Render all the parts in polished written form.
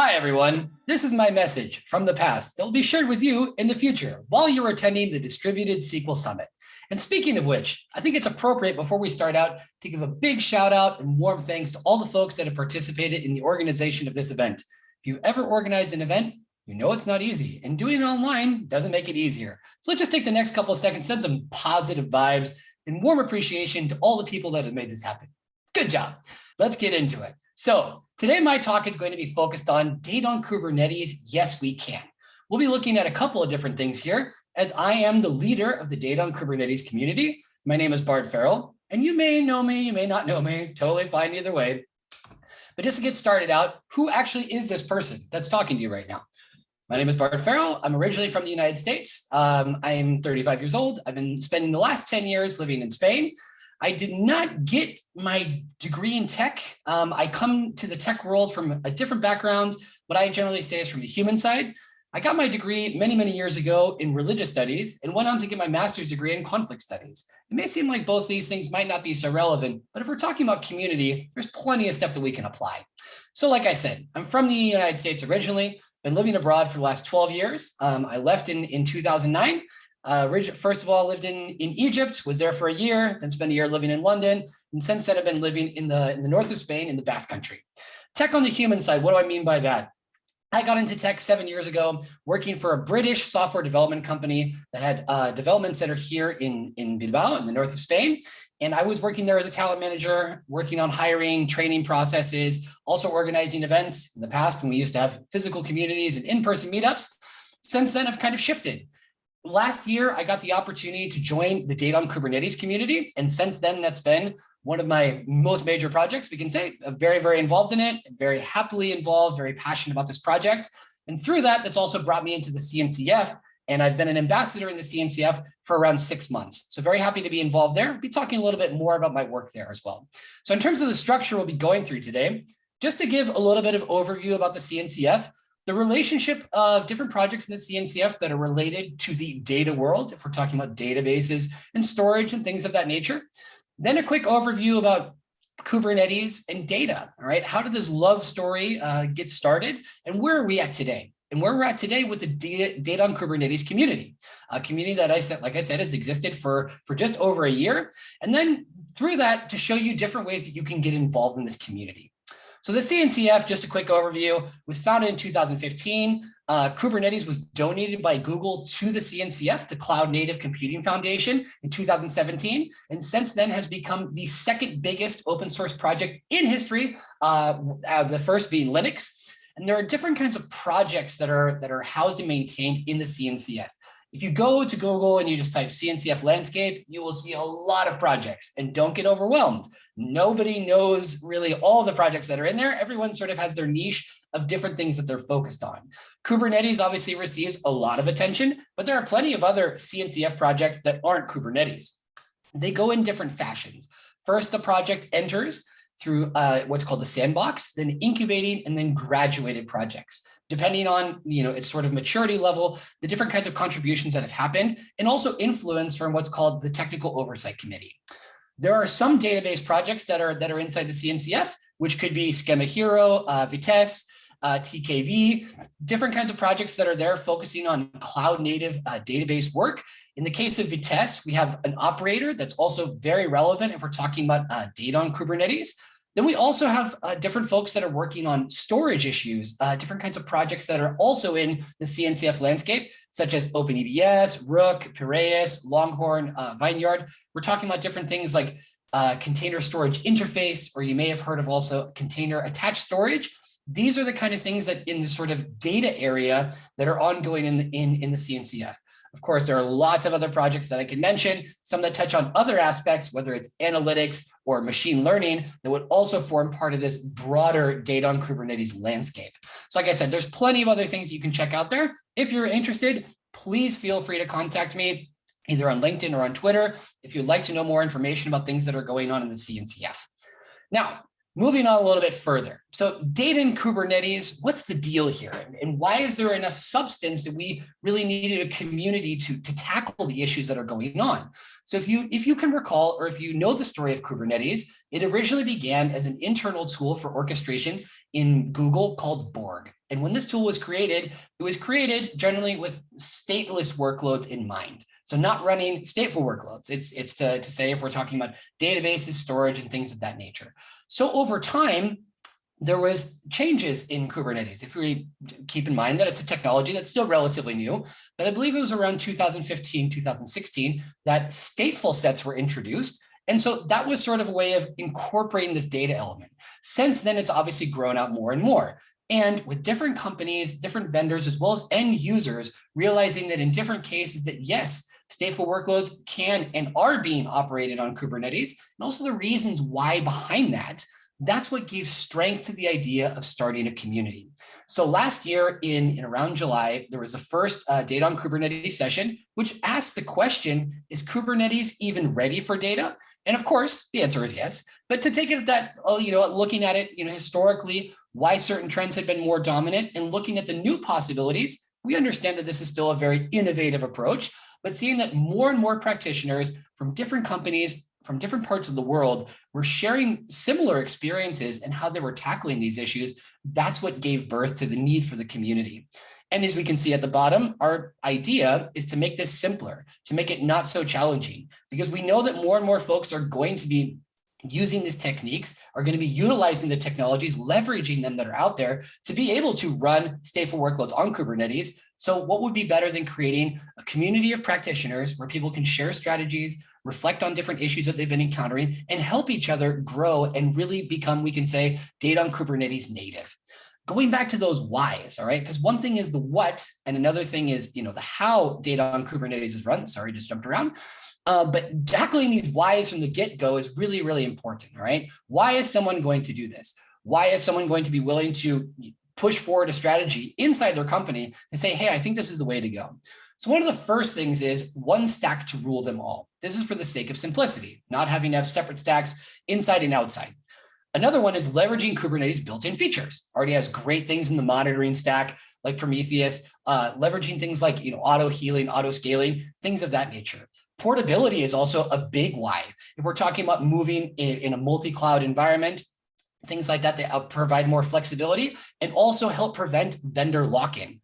Hi, everyone. This is my message from the past that will be shared with you in the future while you're attending the Distributed SQL Summit. And speaking of which, I think it's appropriate before we start out to give a big shout out and warm thanks to all the folks that have participated in the organization of this event. If you ever organize an event, you know it's not easy, and doing it online doesn't make it easier. So let's just take the next couple of seconds, send some positive vibes and warm appreciation to all the people that have made this happen. Good job. Let's get into it. So today my talk is going to be focused on data on Kubernetes. Yes, we can. We'll be looking at a couple of different things here, as I am the leader of the data on Kubernetes community. My name is Bart Farrell, and you may know me, you may not know me, totally fine either way. But just to get started out, who actually is this person that's talking to you right now? My name is Bart Farrell. I'm originally from the United States. I'm 35 years old. I've been spending the last 10 years living in Spain. I did not get my degree in tech. I come to the tech world from a different background. What I generally say is from the human side. I got my degree many, many years ago in religious studies and went on to get my master's degree in conflict studies. It may seem like both these things might not be so relevant, but if we're talking about community, there's plenty of stuff that we can apply. So like I said, I'm from the United States originally, been living abroad for the last 12 years. I left in 2009. First of all, lived in Egypt, was there for a year, then spent a year living in London. And since then, I've been living in the north of Spain, in the Basque Country. Tech on the human side, what do I mean by that? I got into tech 7 years ago, working for a British software development company that had a development center here in Bilbao, in the north of Spain. And I was working there as a talent manager, working on hiring, training processes, also organizing events. In the past, when we used to have physical communities and in-person meetups, since then, I've kind of shifted. Last year, I got the opportunity to join the Data on Kubernetes community. And since then, that's been one of my most major projects. We can say I'm very, very involved in it, very happily involved, very passionate about this project. And through that, that's also brought me into the CNCF. And I've been an ambassador in the CNCF for around 6 months. So very happy to be involved there. I'll be talking a little bit more about my work there as well. So in terms of the structure we'll be going through today, just to give a little bit of overview about the CNCF, the relationship of different projects in the CNCF that are related to the data world, if we're talking about databases and storage and things of that nature. Then a quick overview about Kubernetes and data, all right? How did this love story get started, and where are we at today? And where we're at today with the data on Kubernetes community, a community that like I said, has existed for just over a year. And then through that, to show you different ways that you can get involved in this community. So the CNCF, just a quick overview, was founded in 2015. Kubernetes was donated by Google to the CNCF, the Cloud Native Computing Foundation, in 2017. And since then has become the second biggest open source project in history, the first being Linux. And there are different kinds of projects that are housed and maintained in the CNCF. If you go to Google and you just type CNCF landscape, you will see a lot of projects, and don't get overwhelmed. Nobody knows really all the projects that are in there. Everyone sort of has their niche of different things that they're focused on. Kubernetes obviously receives a lot of attention, but there are plenty of other CNCF projects that aren't Kubernetes. They go in different fashions. First, the project enters through what's called the sandbox, then incubating, and then graduated projects, depending on its sort of maturity level, the different kinds of contributions that have happened, and also influence from what's called the Technical Oversight Committee. There are some database projects that are inside the CNCF, which could be Schema Hero, Vitess, TKV, different kinds of projects that are there focusing on cloud native database work. In the case of Vitess, we have an operator that's also very relevant if we're talking about data on Kubernetes. Then we also have different folks that are working on storage issues, different kinds of projects that are also in the CNCF landscape, such as OpenEBS, Rook, Piraeus, Longhorn, Vineyard. We're talking about different things like container storage interface, or you may have heard of also container attached storage. These are the kind of things that in the sort of data area that are ongoing in the CNCF. Of course, there are lots of other projects that I could mention, some that touch on other aspects, whether it's analytics or machine learning, that would also form part of this broader data on Kubernetes landscape. So like I said, there's plenty of other things you can check out there. If you're interested, please feel free to contact me either on LinkedIn or on Twitter if you'd like to know more information about things that are going on in the CNCF. Now, Moving on a little bit further. So data in Kubernetes, what's the deal here? And why is there enough substance that we really needed a community to tackle the issues that are going on? So if you can recall, or if you know the story of Kubernetes, it originally began as an internal tool for orchestration in Google called Borg. And when this tool was created, it was created generally with stateless workloads in mind. So not running stateful workloads. It's to say if we're talking about databases, storage, and things of that nature. So over time, there was changes in Kubernetes. If we keep in mind that it's a technology that's still relatively new, but I believe it was around 2015, 2016 that stateful sets were introduced. And so that was sort of a way of incorporating this data element. Since then, it's obviously grown out more and more. And with different companies, different vendors, as well as end users, realizing that in different cases that yes, stateful workloads can and are being operated on Kubernetes, and also the reasons why behind that, that's what gave strength to the idea of starting a community. So last year in around July, there was the first Data on Kubernetes session, which asked the question, is Kubernetes even ready for data? And of course, the answer is yes. But to take it at that, looking at it, historically, why certain trends had been more dominant and looking at the new possibilities, we understand that this is still a very innovative approach, but seeing that more and more practitioners from different companies, from different parts of the world were sharing similar experiences and how they were tackling these issues, that's what gave birth to the need for the community. And as we can see at the bottom, our idea is to make this simpler, to make it not so challenging, because we know that more and more folks are going to be using these techniques, are going to be utilizing the technologies, leveraging them that are out there to be able to run stateful workloads on Kubernetes. So what would be better than creating a community of practitioners where people can share strategies, reflect on different issues that they've been encountering, and help each other grow and really become, we can say, data on Kubernetes native. Going back to those whys, all right, because one thing is the what, and another thing is, the how data on Kubernetes is run. Sorry, just jumped around. But tackling these whys from the get-go is really, really important, all right? Why is someone going to do this? Why is someone going to be willing to push forward a strategy inside their company and say, hey, I think this is the way to go? So one of the first things is one stack to rule them all. This is for the sake of simplicity, not having to have separate stacks inside and outside. Another one is leveraging Kubernetes built-in features. Already has great things in the monitoring stack, like Prometheus, leveraging things like auto healing, auto scaling, things of that nature. Portability is also a big why. If we're talking about moving in a multi-cloud environment, things like that, they provide more flexibility and also help prevent vendor lock-in.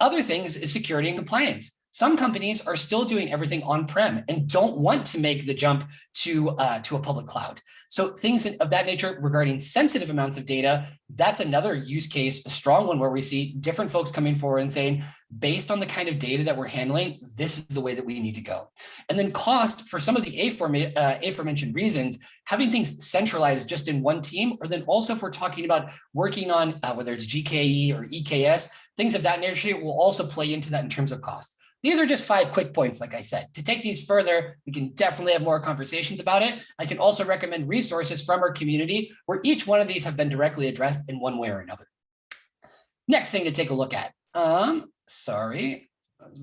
Other things is security and compliance. Some companies are still doing everything on-prem and don't want to make the jump to a public cloud. So things of that nature regarding sensitive amounts of data, that's another use case, a strong one where we see different folks coming forward and saying, based on the kind of data that we're handling, this is the way that we need to go. And then cost, for some of the aforementioned reasons, having things centralized just in one team, or then also if we're talking about working on whether it's GKE or EKS, things of that nature will also play into that in terms of cost. These are just 5 quick points, like I said. To take these further, we can definitely have more conversations about it. I can also recommend resources from our community where each one of these have been directly addressed in one way or another. Next thing to take a look at. Sorry,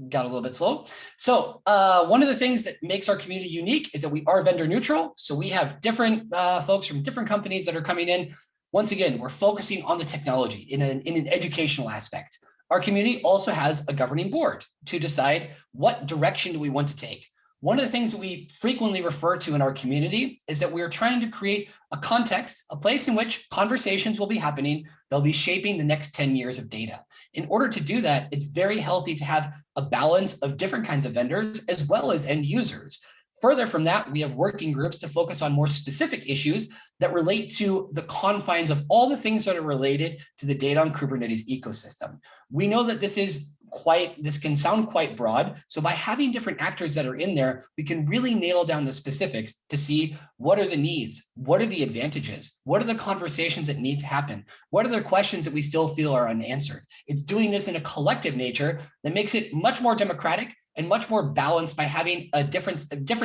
got a little bit slow. So one of the things that makes our community unique is that we are vendor neutral. So we have different folks from different companies that are coming in. Once again, we're focusing on the technology in an educational aspect. Our community also has a governing board to decide what direction do we want to take. One of the things that we frequently refer to in our community is that we are trying to create a context, a place in which conversations will be happening. They'll be shaping the next 10 years of data. In order to do that, it's very healthy to have a balance of different kinds of vendors as well as end users. Further from that, we have working groups to focus on more specific issues that relate to the confines of all the things that are related to the data on Kubernetes ecosystem. We know that this can sound quite broad. So by having different actors that are in there, we can really nail down the specifics to see what are the needs, what are the advantages, what are the conversations that need to happen, what are the questions that we still feel are unanswered. It's doing this in a collective nature that makes it much more democratic and much more balanced by having different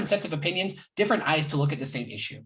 sets of opinions, different eyes to look at the same issue.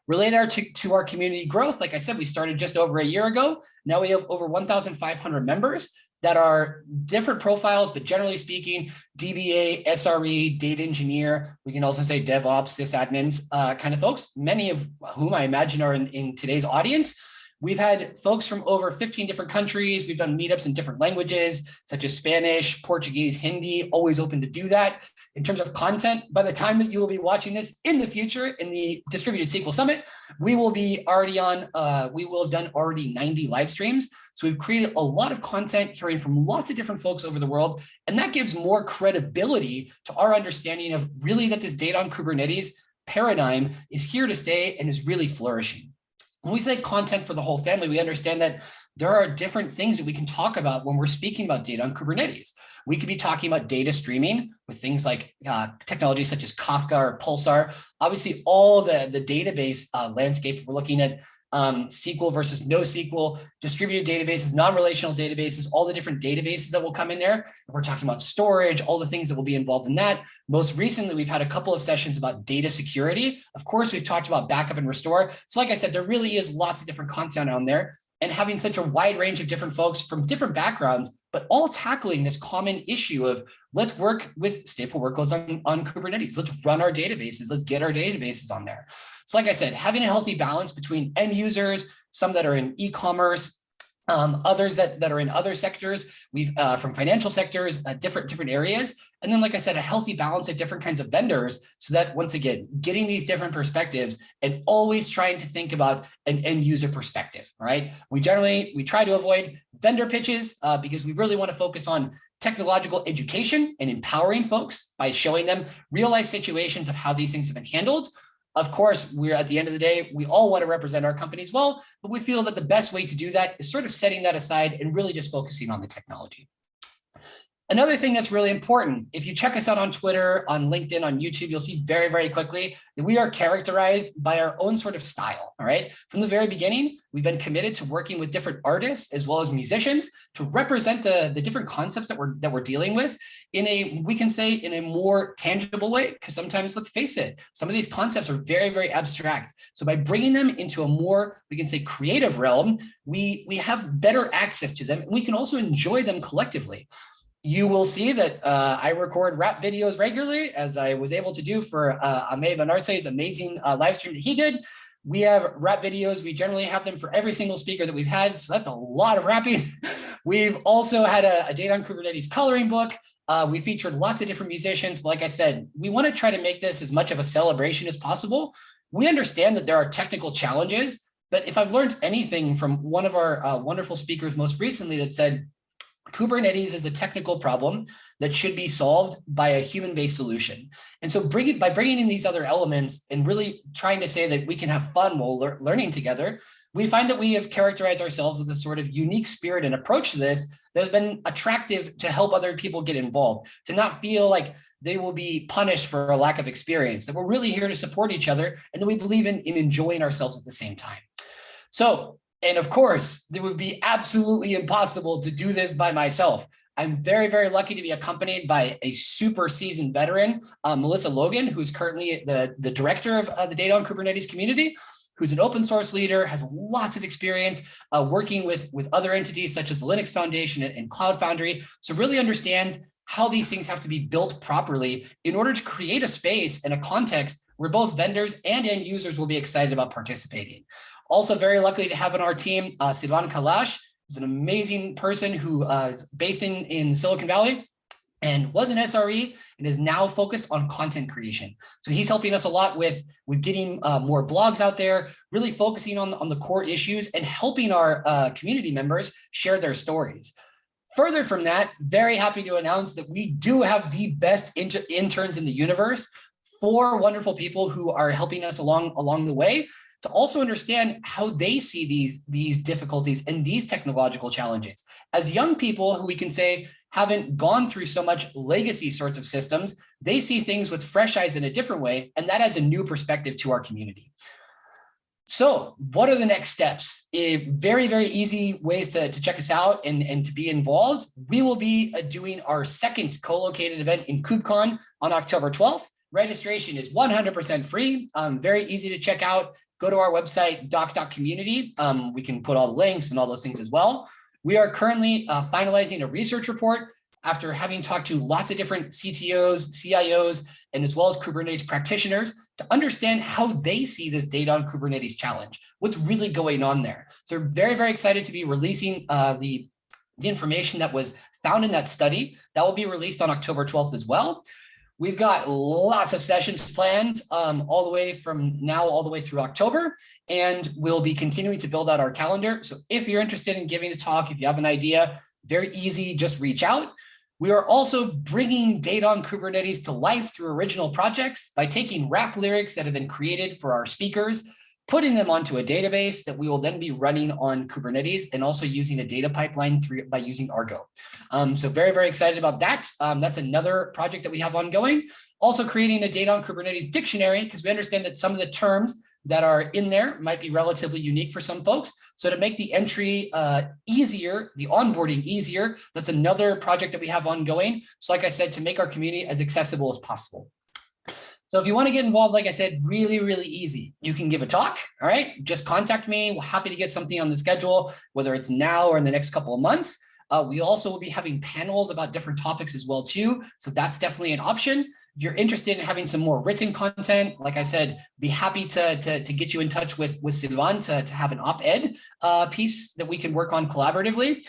Related to our community growth, like I said, we started just over a year ago. Now we have over 1,500 members. that are different profiles, but generally speaking, DBA, SRE, data engineer, we can also say DevOps, sysadmins kind of folks, many of whom I imagine are in today's audience. We've had folks from over 15 different countries. We've done meetups in different languages, such as Spanish, Portuguese, Hindi, always open to do that. In terms of content, by the time that you will be watching this in the future in the Distributed SQL Summit, we will be already on, we will have done already 90 live streams. So we've created a lot of content hearing from lots of different folks over the world. And that gives more credibility to our understanding of really that this data on Kubernetes paradigm is here to stay and is really flourishing. When we say content for the whole family, we understand that there are different things that we can talk about when we're speaking about data on Kubernetes. We could be talking about data streaming with things like technologies such as Kafka or Pulsar. Obviously, all the database landscape, we're looking at SQL versus NoSQL, distributed databases, non-relational databases, all the different databases that will come in there. If we're talking about storage, all the things that will be involved in that. Most recently, we've had a couple of sessions about data security. Of course, we've talked about backup and restore. So like I said, there really is lots of different content on there. And having such a wide range of different folks from different backgrounds, but all tackling this common issue of let's work with stateful workloads on Kubernetes. Let's run our databases. Let's get our databases on there. So like I said, having a healthy balance between end users, some that are in e-commerce, others that are in other sectors, we've from financial sectors, different areas. And then, like I said, a healthy balance of different kinds of vendors so that, once again, getting these different perspectives and always trying to think about an end user perspective, right? We try to avoid vendor pitches because we really want to focus on technological education and empowering folks by showing them real life situations of how these things have been handled. Of course, we're at the end of the day, we all want to represent our companies well, but we feel that the best way to do that is sort of setting that aside and really just focusing on the technology. Another thing that's really important, if you check us out on Twitter, on LinkedIn, on YouTube, you'll see very, very quickly that we are characterized by our own sort of style, all right? From the very beginning, we've been committed to working with different artists as well as musicians to represent the different concepts that we're dealing with in a, we can say, in a more tangible way, because sometimes, let's face it, some of these concepts are very, very abstract. So by bringing them into a more, we can say, creative realm, we have better access to them, and we can also enjoy them collectively. You will see that I record rap videos regularly, as I was able to do for Amé Banarse's amazing live stream that he did. We have rap videos. We generally have them for every single speaker that we've had. So that's a lot of rapping. We've also had a Data on Kubernetes coloring book. We featured lots of different musicians. But like I said, we want to try to make this as much of a celebration as possible. We understand that there are technical challenges, but if I've learned anything from one of our wonderful speakers most recently that said, Kubernetes is a technical problem that should be solved by a human-based solution. And so by bringing in these other elements and really trying to say that we can have fun while learning together, we find that we have characterized ourselves with a sort of unique spirit and approach to this that has been attractive to help other people get involved, to not feel like they will be punished for a lack of experience, that we're really here to support each other and that we believe in enjoying ourselves at the same time. So, and of course, it would be absolutely impossible to do this by myself. I'm very, very lucky to be accompanied by a super seasoned veteran, Melissa Logan, who's currently the director of the Data on Kubernetes Community, who's an open source leader, has lots of experience working with other entities such as the Linux Foundation and Cloud Foundry. So really understands how these things have to be built properly in order to create a space and a context where both vendors and end users will be excited about participating. Also very lucky to have on our team, Sivan Kalash, who's an amazing person who is based in Silicon Valley and was an SRE and is now focused on content creation. So he's helping us a lot with getting more blogs out there, really focusing on the core issues and helping our community members share their stories. Further from that, very happy to announce that we do have the best interns in the universe, 4 wonderful people who are helping us along the way to also understand how they see these difficulties and these technological challenges. As young people who we can say haven't gone through so much legacy sorts of systems, they see things with fresh eyes in a different way, and that adds a new perspective to our community. So what are the next steps? Very, very easy ways to check us out and to be involved. We will be doing our second co-located event in KubeCon on October 12th. Registration is 100% free, very easy to check out. Go to our website, doc.community. We can put all the links and all those things as well. We are currently finalizing a research report after having talked to lots of different CTOs, CIOs, and as well as Kubernetes practitioners to understand how they see this data on Kubernetes challenge, what's really going on there. So we're very, very excited to be releasing the information that was found in that study. That will be released on October 12th as well. We've got lots of sessions planned all the way from now all the way through October, and we'll be continuing to build out our calendar. So if you're interested in giving a talk, if you have an idea, very easy, just reach out. We are also bringing data on Kubernetes to life through original projects by taking rap lyrics that have been created for our speakers, putting them onto a database that we will then be running on Kubernetes, and also using a data pipeline by using Argo. So very, very excited about that. That's another project that we have ongoing. Also creating a data on Kubernetes dictionary, because we understand that some of the terms that are in there might be relatively unique for some folks. So to make the entry easier, the onboarding easier, that's another project that we have ongoing. So like I said, to make our community as accessible as possible. So if you want to get involved, like I said, really, really easy. You can give a talk, all right? Just contact me. We're happy to get something on the schedule, whether it's now or in the next couple of months. We also will be having panels about different topics as well too. So that's definitely an option. If you're interested in having some more written content, like I said, be happy to get you in touch with Sylvain to have an op-ed piece that we can work on collaboratively.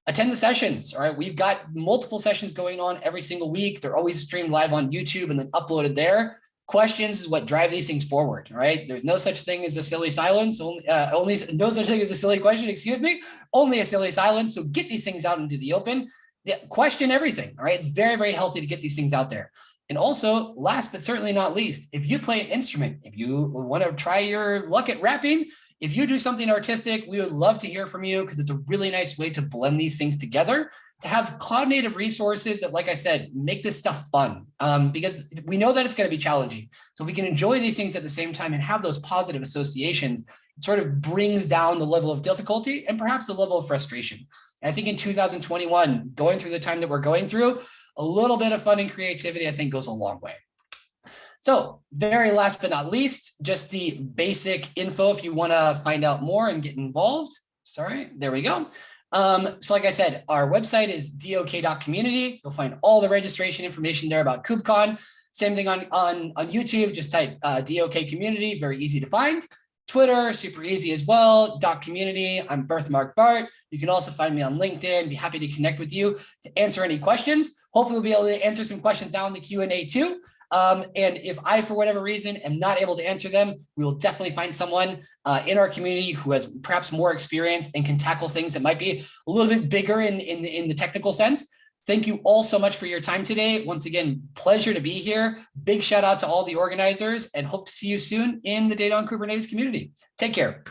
Attend the sessions, all right? We've got multiple sessions going on every single week. They're always streamed live on YouTube and then uploaded there. Questions is what drive these things forward, right? There's no such thing as a silly silence, only no such thing as a silly question, excuse me, only a silly silence. So get these things out into the open. Yeah, question everything, all right? It's very, very healthy to get these things out there. And also, last but certainly not least, if you play an instrument, if you want to try your luck at rapping, if you do something artistic, we would love to hear from you, because it's a really nice way to blend these things together, to have cloud native resources that, like I said, make this stuff fun, because we know that it's going to be challenging. So we can enjoy these things at the same time and have those positive associations. It sort of brings down the level of difficulty and perhaps the level of frustration. And I think in 2021, going through the time that we're going through, a little bit of fun and creativity, I think, goes a long way. So very last but not least, just the basic info if you want to find out more and get involved. Sorry, there we go. So like I said, our website is dok.community. You'll find all the registration information there about KubeCon. Same thing on YouTube, just type DOK community, very easy to find. Twitter, super easy as well, .community. I'm Birthmark Bart. You can also find me on LinkedIn. Be happy to connect with you to answer any questions. Hopefully we'll be able to answer some questions down in the Q&A too. And if I, for whatever reason, am not able to answer them, we will definitely find someone in our community who has perhaps more experience and can tackle things that might be a little bit bigger in the technical sense. Thank you all so much for your time today. Once again, pleasure to be here. Big shout out to all the organizers, and hope to see you soon in the Data on Kubernetes community. Take care.